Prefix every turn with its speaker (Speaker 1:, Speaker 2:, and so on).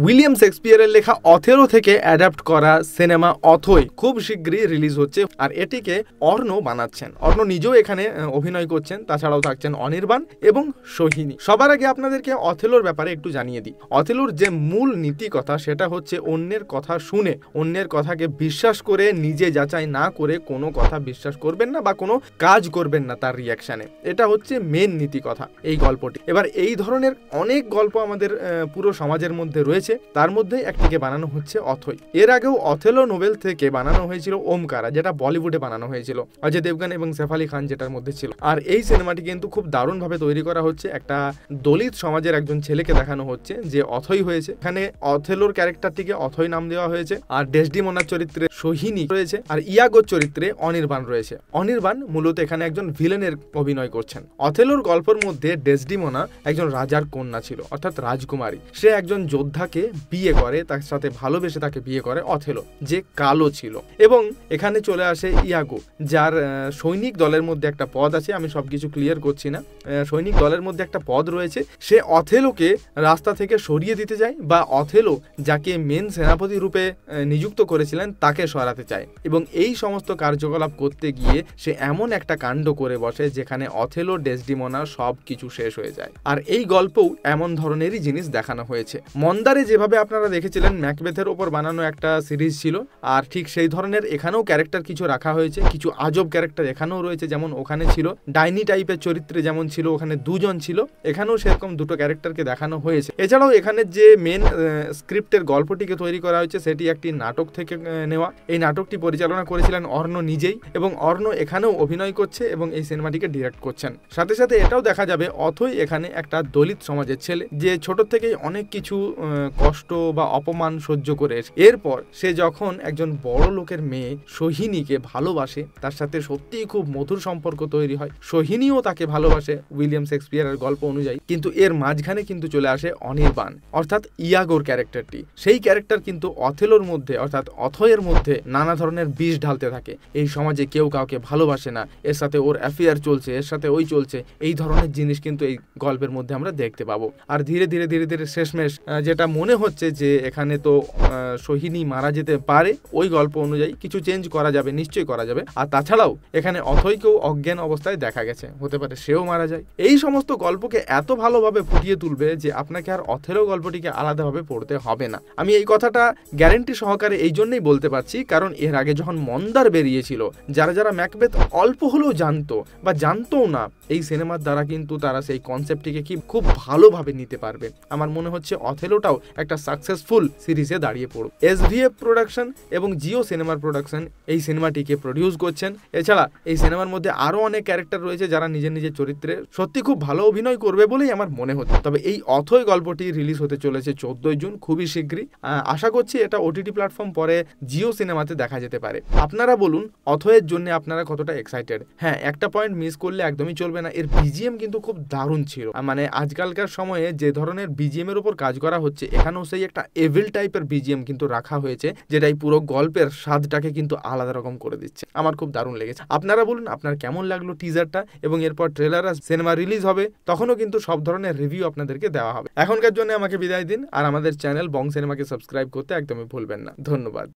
Speaker 1: William শেক্সপিয়ারের লেখা Othello থেকে adapt করা সিনেমা অথৈ খুব শীঘ্রই রিলিজ হচ্ছে, আর এটিকে অর্ণ বানাচ্ছেন। অর্ণ নিজেও এখানে অভিনয় করছেন, তাছাড়াও থাকছেন অনির্বাণ এবং সোহিনী। সবার আগে আপনাদেরকে অথেলোর ব্যাপারে একটু জানিয়ে দিই। অথেলোর যে মূল নীতি কথা সেটা হচ্ছে অন্যের কথা শুনে, অন্যের কথাকে বিশ্বাস করে নিজে যাচাই না করে কোনো কথা বিশ্বাস করবেন না বা কোনো কাজ করবেন না তার রিয়াকশানে। এটা হচ্ছে মেন নীতি কথা এই গল্পটি। এবার এই ধরনের অনেক গল্প আমাদের পুরো সমাজের মধ্যে রয়েছে, তার মধ্যে একটিকে বানানো হচ্ছে অথৈ। এর আগেও অথেলো নোবেল থেকে বানানো হয়েছিল ওমকারা, যেটা বলিউডে বানানো হয়েছিল, অজয় দেবগন এবং সৈফ আলী খান যেটার মধ্যে ছিল। আর এই সিনেমাটি কিন্তু খুব দারুণভাবে তৈরি করা হচ্ছে। একটা দলিত সমাজের একজন ছেলেকে দেখানো হচ্ছে যে অথৈ হয়েছে। এখানে অথেলোর ক্যারেক্টারটিকে অথৈ নাম দেওয়া হয়েছে, আর ডেসডিমোনার চরিত্রে সোহিনী রয়েছে, আর ইয়াগোর চরিত্রে অনির্বাণ রয়েছে। অনির্বাণ মূলত এখানে একজন ভিলেনের অভিনয় করছেন। অথেলোর গল্পের মধ্যে ডেসডিমোনা একজন রাজার কন্যা ছিল, অর্থাৎ রাজকুমারী। সে একজন যোদ্ধাকে বিয়ে করে, তার সাথে ভালোবেসে তাকে বিয়ে করে অথেলো, যে কালো ছিল। এবং এখানে চলে আসে ইয়াগো, যার সৈনিক দলের মধ্যে একটা পদ আছে। আমি সবকিছু ক্লিয়ার করছি না, সৈনিক দলের মধ্যে একটা পদ রয়েছে। সে অথেলোকে রাস্তা থেকে সরিয়ে দিতে যায়, বা অথেলো যাকে মেন সেনাপতি রূপে নিযুক্ত করেছিলেন তাকে সরাতে চায়। এবং এই সমস্ত কার্যকলাপ করতে গিয়ে সে এমন একটা কাণ্ড করে বসে যেখানে অথেলো ডেসডিমোনা সব কিছু শেষ হয়ে যায়। আর এই গল্পও এমন ধরনেরই জিনিস দেখানো হয়েছে। মন্দারে যেভাবে আপনারা দেখেছিলেন ম্যাকবেথের ওপর বানানো একটা সিরিজ ছিল, আর ঠিক সেই ধরনের এখানেও ক্যারেক্টার কিছু রাখা হয়েছে। কিছু আজব ক্যারেক্টার এখানেও রয়েছে, যেমন ওখানে ছিল ডাইনি টাইপের চরিত্রে যেমন ছিল, ওখানে দুজন ছিল, এখানেও সেরকম দুটো ক্যারেক্টারকে দেখানো হয়েছে। এছাড়াও এখানে যে মেন স্ক্রিপ্টের গল্পটিকে তৈরি করা হয়েছে সেটি একটি নাটক থেকে নেওয়া। এই নাটকটি পরিচালনা করেছিলেন অর্ণ নিজেই, এবং অর্ণ এখানেও অভিনয় করছে এবং এই সিনেমাটিকে ডিরেক্ট করছেন। সাথে সাথে এটাও দেখা যাবে অথৈ এখানে একটা দলিত সমাজের ছেলে, যে ছোট থেকেই অনেক কিছু কষ্ট বা অপমান সহ্য করে এরপর সে যখন একজন বড় লোকের মেয়ে সোহিনীকে ভালোবাসে, তার সাথে সত্যিই খুব মধুর সম্পর্ক তৈরি হয়। সোহিনীও তাকে ভালোবাসে উইলিয়াম শেক্সপিয়ারের গল্প অনুযায়ী। কিন্তু এর মাঝখানে কিন্তু চলে আসে অনির্বাণ, অর্থাৎ ইয়াগোর ক্যারেক্টারটি। সেই ক্যারেক্টার কিন্তু অথেলোর মধ্যে, অর্থাৎ অথৈয়ের মধ্যে নানা ধরনের বিষ ঢালতে থাকে। এই সমাজে কেউ কাউকে ভালোবাসে না, এর সাথে ওর অ্যাফেয়ার চলছে, এর সাথে ওই চলছে, এই ধরনের জিনিস কিন্তু এই গল্পের মধ্যে আমরা দেখতে পাবো। আর ধীরে ধীরে ধীরে ধীরে শেষমেশ যেটা মনে হচ্ছে যে এখানে তো সোহিনী মারা যেতে পারে, ওই গল্প অনুযায়ী কিছু চেঞ্জ করা যাবে, নিশ্চয়ই করা যাবে। আর তাছাড়াও এখানে অথৈকেও অজ্ঞান অবস্থায় দেখা গেছে, হতে পারে সেও মারা যায়। এই সমস্ত গল্পকে এত ভালোভাবে ফুটিয়ে তুলবে যে আপনাকে আর অথেলো গল্পটিকে আলাদাভাবে পড়তে হবে না। আমি এই কথাটা গ্যারেন্টি সহকারে এই জন্যই বলতে পারছি, কারণ এর আগে যখন মন্দার বেরিয়েছিল, যারা যারা ম্যাকবেথ অল্প হলেও জানতো বা জানতো না, এই সিনেমার দ্বারা কিন্তু তারা সেই কনসেপ্টটিকে খুব ভালোভাবে নিতে পারবে। আমার মনে হচ্ছে অথেলোটাও একটা সাকসেসফুল সিরিজে দাঁড়িয়ে পড়বে। এসভিএফ প্রোডাকশন এবং জিও সিনেমার প্রোডাকশন এই সিনেমাটিকে প্রডিউস করছেন। এছাড়া এই সিনেমার মধ্যে আরো অনেক ক্যারেক্টার রয়েছে যারা নিজের নিজের চরিত্রে সত্যি খুব ভালো অভিনয় করবে বলেই আমার মনে হচ্ছে। তবে এই অথৈ গল্পটি রিলিজ হতে চলেছে 14 জুন, খুবই শীঘ্রই। আশা করছি এটা ওটিটি প্ল্যাটফর্ম পরে জিও সিনেমাতে দেখা যেতে পারে। আপনারা বলুন অথৈয়ের জন্য আপনারা কতটা এক্সাইটেড? হ্যাঁ, একটা পয়েন্ট মিস করলে একদমই চলবে না, এর বিজিএম কিন্তু খুব দারুণ ছিল। মানে আজকালকার সময়ে যে ধরনের বিজিএম এর উপর কাজ করা হচ্ছে, এখানেও সেই একটা এভিল টাইপের বিজিএম কিন্তু রাখা হয়েছে, যেটা এই পুরো গল্পের স্বাদটাকে কিন্তু আলাদা রকম করে দিচ্ছে। আমার খুব দারুণ লেগেছে। আপনারা বলুন আপনার কেমন লাগলো টিজারটা, এবং এরপর ট্রেলার আর সিনেমা রিলিজ হবে, তখনও কিন্তু সব ধরনের রিভিউ আপনাদেরকে দেওয়া হবে। এখনকার জন্য আমাকে বিদায় দিন, আর আমাদের চ্যানেল বং সিনেমাকে সাবস্ক্রাইব করতে একদমই ভুলবেন না। ধন্যবাদ।